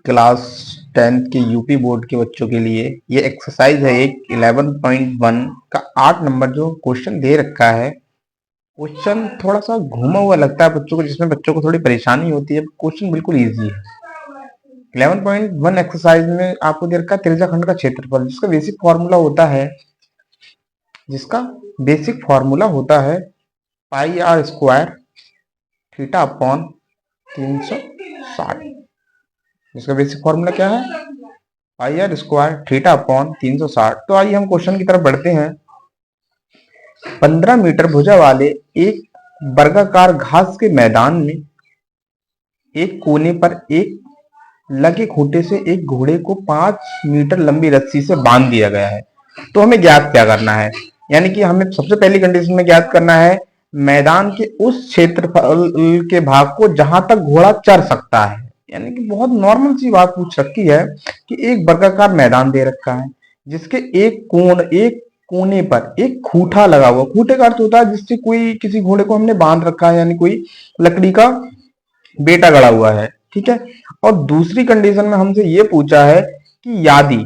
Class 10th के UP board के बच्चों के लिए ये एक्सरसाइज है एक 11.1 का 8 नंबर जो क्वेश्चन दे रखा है। क्वेश्चन थोड़ा सा घूमा हुआ लगता है बच्चों को, जिसमें बच्चों को थोड़ी परेशानी होती है। क्वेश्चन बिल्कुल इजी है। 11.1 एक्सरसाइज में आपको दे रखा है त्रिज्याखंड का क्षेत्रफल, जिसका बेसिक फॉर्मूला होता है pi r square theta upon 360। जिसका बेसिक फॉर्मूला क्या है? Pi r square theta upon 360। तो आइए हम क्वेश्चन की तरफ बढ़ते हैं। 15 मीटर भुजा वाले एक वर्गाकार घास के मैदान में एक कोने पर एक लगे खूंटे से एक घोड़े को 5 मीटर लंबी रस्सी से बांध दिया गया है। तो हमें ज्ञात क्या करना है? यानी कि हमें सबसे पहली कंडीशन में ज्ञात करना है मैदान के उस क्षेत्रफल के भाग को जहां तक घोड़ा चर सकता है। यानी कि बहुत नॉर्मल सी बात पूछ रखी है कि एक वर्गाकार मैदान दे रखा है जिसके एक कोने पर एक खूंटा लगा हुआ। खूंटे का अर्थ होता है जिससे कोई किसी घोड़े को हमने बांध रखा है, यानी कोई लकड़ी का बेटा गड़ा हुआ है। ठीक है। और दूसरी कंडीशन में हमसे ये पूछा है कि यदि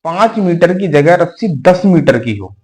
5 मीटर की जगह रस्सी 10 मीटर की हो।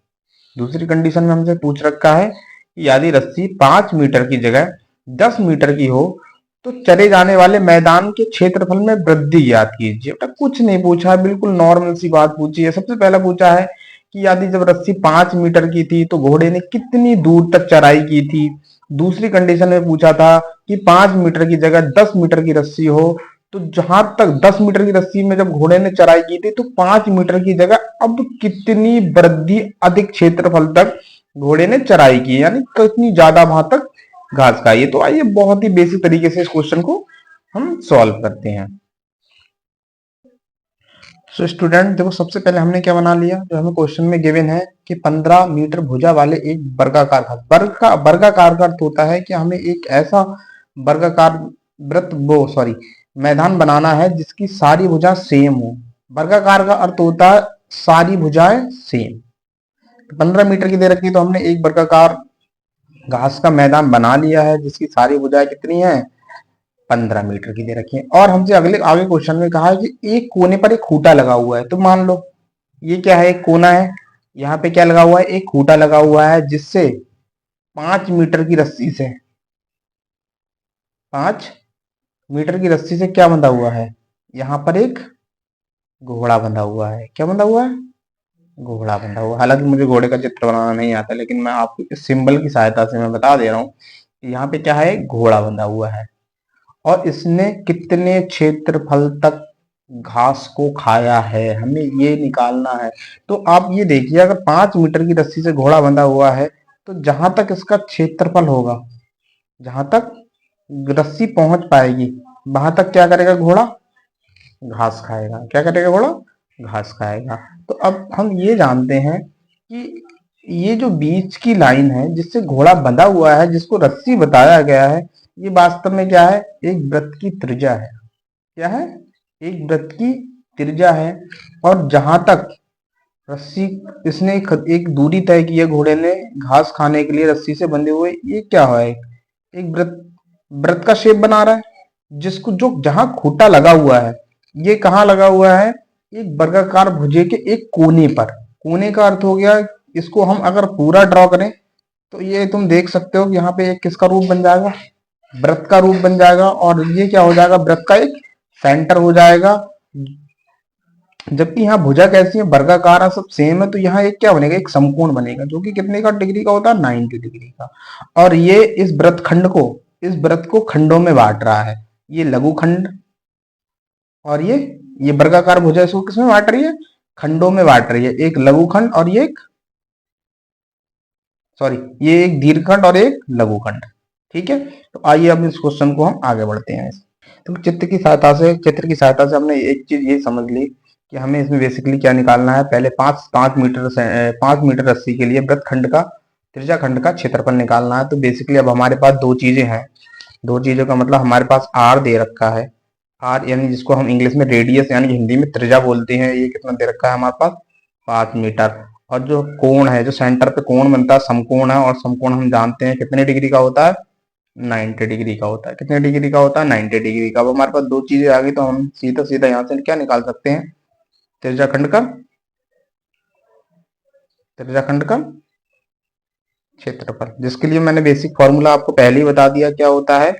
दूसरी कंडीशन में हमसे पूछ रखा है कि यदि रस्सी 5 मीटर की जगह 10 मीटर की हो तो चले जाने वाले मैदान के क्षेत्रफल में वृद्धि ज्ञात कीजिए। बेटा कुछ नहीं पूछा है, बिल्कुल नॉर्मल सी बात पूछी है। सबसे पहला पूछा है कि यदि जब रस्सी 5 मीटर की थी तो घोड़े ने कितनी दूर तक चराई की थी। दूसरी कंडीशन में पूछा था कि 5 मीटर की जगह 10 मीटर की रस्सी हो, तो जहां तक 10 मीटर की रस्सी में जब घोड़े ने चराई की थी तो 5 मीटर की जगह अब कितनी वृद्धि अधिक क्षेत्रफल तक घोड़े ने चराई की, यानी कितनी ज्यादा वहां तक घास खाई है। तो आइए बहुत ही बेसिक तरीके से इस क्वेश्चन को हम सॉल्व करते हैं। तो स्टूडेंट देखो, सबसे पहले हमने क्या बना लिया, जो हमें क्वेश्चन में गिवन है कि 15 मीटर भुजा वाले एक वर्गाकार घास। वर्गाकार का अर्थ होता है कि हमें एक ऐसा वर्गाकार मैदान बनाना है जिसकी सारी भुजा सेम हो। वर्गाकार का अर्थ होता है सारी भुजाएं सेम। 15 मीटर की दे रखी, तो हमने एक वर्गाकार घास का मैदान बना लिया है जिसकी सारी भुजाएं कितनी है? 15 मीटर की दे रखी है। और हमसे आगे क्वेश्चन में कहा है कि एक कोने पर एक खूंटा लगा हुआ है। तो मान लो ये क्या है? एक कोना है, यहाँ पे क्या लगा हुआ है? एक खूंटा लगा हुआ है जिससे 5 मीटर की रस्सी से 5 मीटर की रस्सी से क्या बंधा हुआ है? यहाँ पर एक घोड़ा बंधा हुआ है। क्या बंधा हुआ है? घोड़ा बंधा हुआ। हालांकि मुझे घोड़े का चित्र बनाना नहीं आता, लेकिन मैं आपको इस सिंबल की सहायता से मैं बता दे रहा हूँ कि यहाँ पे क्या है? घोड़ा बंधा हुआ है। और इसने कितने क्षेत्रफल तक घास को खाया है, हमें ये निकालना है। तो आप ये देखिए, अगर 5 मीटर की रस्सी से घोड़ा बंधा हुआ है तो जहां तक इसका क्षेत्रफल होगा, जहां तक रस्सी पहुंच पाएगी, वहां तक क्या करेगा घोड़ा? घास खाएगा। क्या करेगा घोड़ा? घास खाएगा। तो अब हम ये जानते हैं कि ये जो बीच की लाइन है जिससे घोड़ा बंधा हुआ है, जिसको रस्सी बताया गया है, ये वास्तव में क्या है? एक वृत्त की त्रिज्या है। क्या है? एक वृत्त की त्रिज्या है। और जहां तक रस्सी इसने एक दूरी तय की है घोड़े ने घास खाने के लिए रस्सी से बंधे हुए, ये क्या है? एक वृत्त वृत्त का शेप बना रहा है, जिसको जो जहां खूंटा लगा हुआ है, ये कहाँ लगा हुआ है? एक वर्गाकार भुजे के एक कोने पर। कोने का अर्थ हो गया, इसको हम अगर पूरा ड्रॉ करें तो ये तुम देख सकते हो कि यहाँ पे एक किसका रूप बन जाएगा? वृत्त का रूप बन जाएगा। और ये क्या हो जाएगा? वृत्त का एक सेंटर हो जाएगा। जबकि यहाँ भुजा कैसी है? वर्गाकार है, सब सेम है। तो यहाँ एक क्या बनेगा? एक समकोण बनेगा, जो कि कितने का डिग्री का होता है? 90 डिग्री का। और ये इस वृत्त को खंडों में बांट रहा है। ये लघु खंड और ये वर्गाकार भुजा इसको किसमें बांट रही है? खंडों में बांट रही है। एक लघु खंड और ये एक दीर्घखंड और एक लघु खंड। ठीक है। तो आइए अब इस क्वेश्चन को हम आगे बढ़ते हैं। तो चित्र की सहायता से हमने एक चीज ये समझ ली कि हमें इसमें बेसिकली क्या निकालना है। पहले 5 मीटर रस्सी के लिए वृत्त खंड का त्रिज्या खंड का क्षेत्रफल निकालना है। तो बेसिकली अब हमारे पास दो चीजें हैं। दो चीजों का मतलब हमारे पास आर दे रखा है। आर यानी जिसको हम इंग्लिश में रेडियस यानी हिंदी में त्रिज्या बोलते हैं, ये कितना दे रखा है हमारे पास? 5 मीटर। और जो कोण है, जो सेंटर पे कोण बनता है, समकोण है। और समकोण हम जानते हैं कितने डिग्री का होता है? 90 डिग्री का होता है। कितने डिग्री का होता है? 90 डिग्री का। अब हमारे पास दो चीजें आ गई तो हम सीधा सीधा यहाँ से क्या निकाल सकते हैं? त्रिज्याखंड का क्षेत्रफल, जिसके लिए मैंने बेसिक फॉर्मूला आपको पहले ही बता दिया, क्या होता है?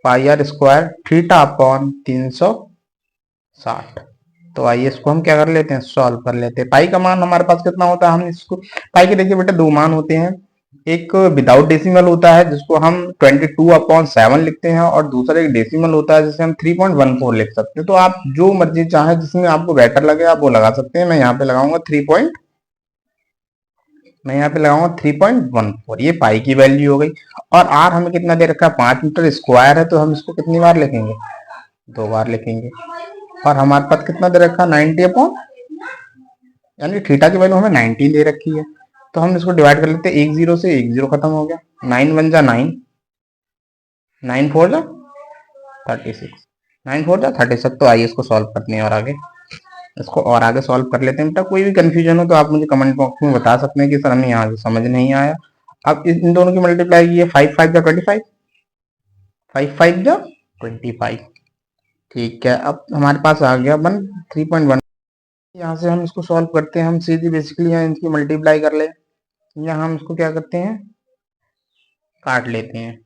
Pi r square theta upon 360। तो आइए इसको हम क्या कर लेते हैं? सॉल्व कर लेते हैं। पाई का मान हमारे पास कितना होता है? हम इसको पाई के देखिए बेटा दो मान होते हैं। एक विदाउट डेसिमल होता है जिसको हम 22/7 लिखते हैं, और दूसरा एक डेसिमल होता है जिसे हम 3.14 लिख सकते हैं। तो आप जो मर्जी चाहे जिसमें आपको बेटर लगे आप वो लगा सकते हैं। मैं यहाँ पे लगाऊंगा 3.14। ये पाई की वैल्यू हो गई। और आर हमें कितना दे रखा है? 5 मीटर स्क्वायर है, तो हम इसको कितनी बार लिखेंगे? दो बार लिखेंगे। और हमारे पास कितना दे रखा है? 90 अपॉन, यानी थीटा की वैल्यू हमें 90 दे रखी है। तो हम इसको डिवाइड कर लेते हैं, एक जीरो से एक जीरो खत्म हो गया, 9 1 जा 9, 9 4 जा 36, 9 4 जा 36। तो आइए इसको सॉल्व करते हैं और आगे सॉल्व कर लेते हैं। बेटा कोई भी कंफ्यूजन हो तो आप मुझे कमेंट बॉक्स में बता सकते हैं कि सर हमें यहाँ से समझ नहीं आया। अब इन दोनों की मल्टीप्लाई की है, 5 5 जा 25, 5 5 जा 25। ठीक है, अब हमारे पास आ गया 3.1। यहाँ से हम इसको सॉल्व करते हैं, हम सीधी बेसिकली यहाँ इनकी मल्टीप्लाई कर ले। यहाँ हम इसको क्या करते हैं? काट लेते हैं।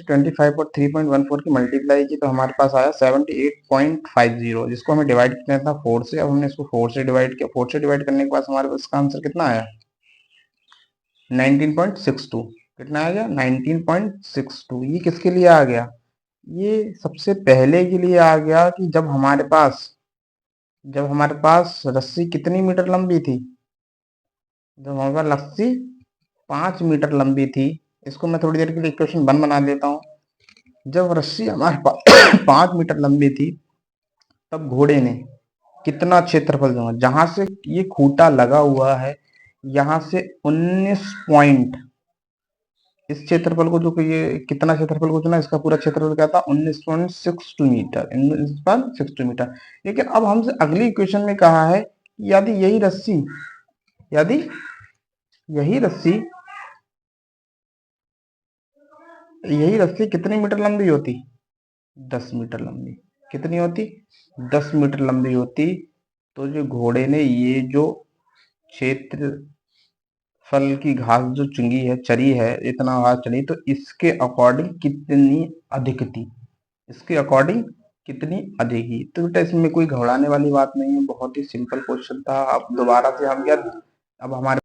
25 और 3.14 की मल्टीप्लाई की तो हमारे पास आया 78.50, जिसको हमें डिवाइड करना था 4 से। अब हमने इसको 4 से डिवाइड किया। 4 से डिवाइड करने के बाद हमारे पास इसका आंसर कितना आया? 19.62। कितना आ गया? 19.62। ये किसके लिए आ गया? ये सबसे पहले के लिए आ गया कि जब हमारे पास रस्सी कितनी मीटर लंबी थी? जब हमारे पास रस्सी 5 मीटर लंबी थी। इसको मैं थोड़ी देर के लिए इक्वेशन 1 बना देता हूँ। जब रस्सी हमारे पास 5 मीटर लंबी थी, तब घोड़े ने कितना क्षेत्रफल जोड़ा? जहां से ये खूंटा लगा हुआ है, यहां से 19 पॉइंट, इस क्षेत्रफल को, जो कि ये कितना क्षेत्रफल को चुना, इसका पूरा क्षेत्रफल क्या था? 19.62 मीटर, 19.62 मीटर। लेकिन अब हमसे अगली इक्वेशन में कहा है कि यदि यही रस्सी कितनी मीटर लंबी होती? 10 मीटर लंबी। कितनी होती? 10 मीटर लंबी होती। तो जो घोड़े ने ये जो क्षेत्रफल की घास जो चरी है, इतना घास चरी, तो इसके अकॉर्डिंग कितनी अधिक थी? तो बेटा इसमें कोई घबराने वाली बात नहीं है, बहुत ही सिंपल क्वेश्चन था। अब दोबारा से हम क्या, अब हमारे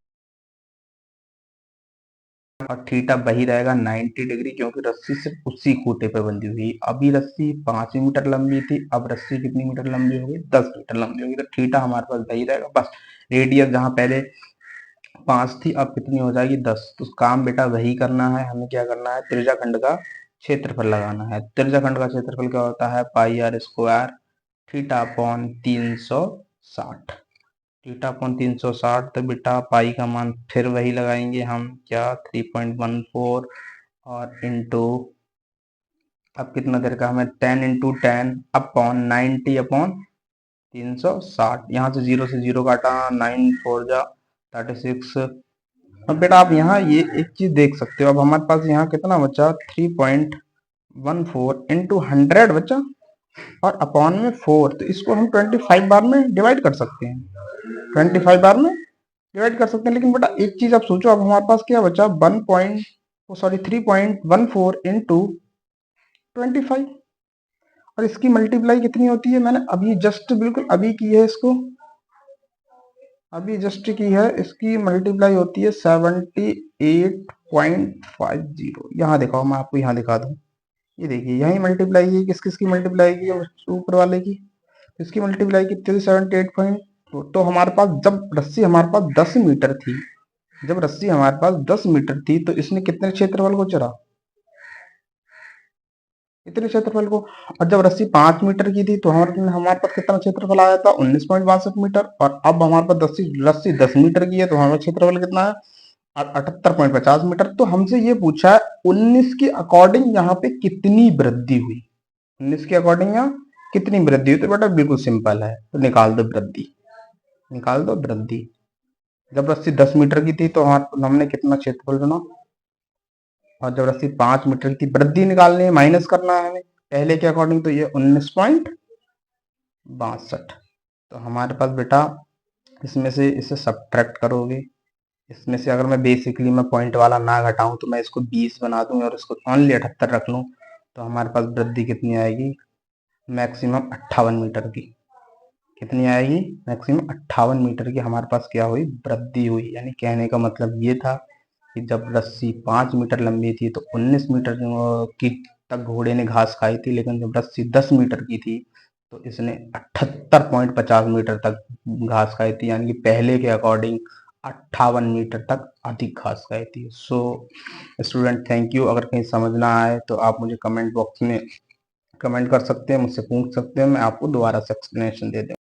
और थीटा वही रहेगा 90 डिग्री, क्योंकि रस्सी सिर्फ उसी खूंटे पे बंधी हुई। अभी रस्सी 5 मीटर लंबी थी, अब रस्सी कितनी मीटर लंबी होगी? 10 मीटर लंबी होगी। तो थीटा हमारे पास वही रहेगा बस। रेडियस जहां पहले 5 थी, अब कितनी हो जाएगी? 10। तो काम बेटा वही करना है। हमें क्या करना है? त्रिज्याखंड का क्षेत्रफल लगाना है। त्रिज्याखंड का क्षेत्रफल क्या होता है? Pi r square theta upon 360। Theta upon 360। तो बेटा पाई का मान फिर वही लगाएंगे हम, क्या? 3.14 और इंटू, अब कितना देर का? हमें 10 × 10 अपॉन 90 अपॉन 360। यहाँ से 0 से 0 काटा, 9 4 जा 36। अब बेटा आप यहाँ ये एक चीज देख सकते हो, अब हमारे पास यहाँ कितना बचा? 3.14 इंटू 100 बचा, और अपॉन में 4। तो इसको हम 25 बार में डिवाइड कर सकते हैं, 25 बार में डिवाइड कर सकते हैं। लेकिन बेटा एक चीज आप सोचो, अब हमारे पास क्या बचा? 3.14 इंटू 25, और इसकी मल्टीप्लाई कितनी होती है? मैंने अभी जस्ट बिल्कुल अभी की है, इसकी मल्टीप्लाई होती है 78.50। यहाँ दिखाओ, मैं आपको यहाँ दिखा दूं। ये देखिए यही मल्टीप्लाई है। किस किस की मल्टीप्लाई की है? ऊपर वाले की। इसकी मल्टीप्लाई कितनी थी? 78 तो हमारे पास जब रस्सी हमारे पास 10 मीटर थी, तो इसने कितने क्षेत्रफल को चढ़ा? इतने क्षेत्रफल को। और जब रस्सी 5 मीटर की थी तो हमारे पास कितना क्षेत्रफल आया था? 19.62 मीटर। और अब हमारे पास रस्सी 10 मीटर की है, तो हमारा क्षेत्रफल कितना है? 78.50 मीटर। तो हमसे ये पूछा है 19 के अकॉर्डिंग यहाँ पे कितनी वृद्धि हुई? 19 के अकॉर्डिंग यहाँ कितनी वृद्धि हुई? तो बेटा बिल्कुल सिंपल है, तो निकाल दो वृद्धि। जब रस्सी 10 मीटर की थी तो हमने कितना क्षेत्रफल चुना? और जब रस्सी 5 मीटर की वृद्धि निकालनी है, माइनस करना है हमें पहले के अकॉर्डिंग, तो ये 19.62। तो हमारे पास बेटा इसमें से इसे सब्ट्रैक्ट करोगे, इसमें से अगर मैं बेसिकली मैं पॉइंट वाला ना घटाऊं तो मैं इसको 20 बना दूं और इसको ओनली 78 रख लूं, तो हमारे पास वृद्धि कितनी आएगी, मैक्सिमम 58 मीटर की। कितनी आएगी, मैक्सिमम 58 मीटर की हमारे पास क्या हुई, वृद्धि हुई। यानी कहने का मतलब ये था कि जब रस्सी 5 मीटर लंबी थी तो 19 मीटर की तक घोड़े ने घास खाई थी, लेकिन जब रस्सी 10 मीटर की थी तो इसने 78.50 मीटर तक घास खाई थी, यानी कि पहले के अकॉर्डिंग 58 मीटर तक अधिक घास खाई थी। So student thank you. अगर कहीं समझ ना आए तो आप मुझे कमेंट बॉक्स में कमेंट कर सकते हैं, मुझसे पूछ सकते हैं, मैं आपको दोबारा से एक्सप्लेनेशन दे दूँ।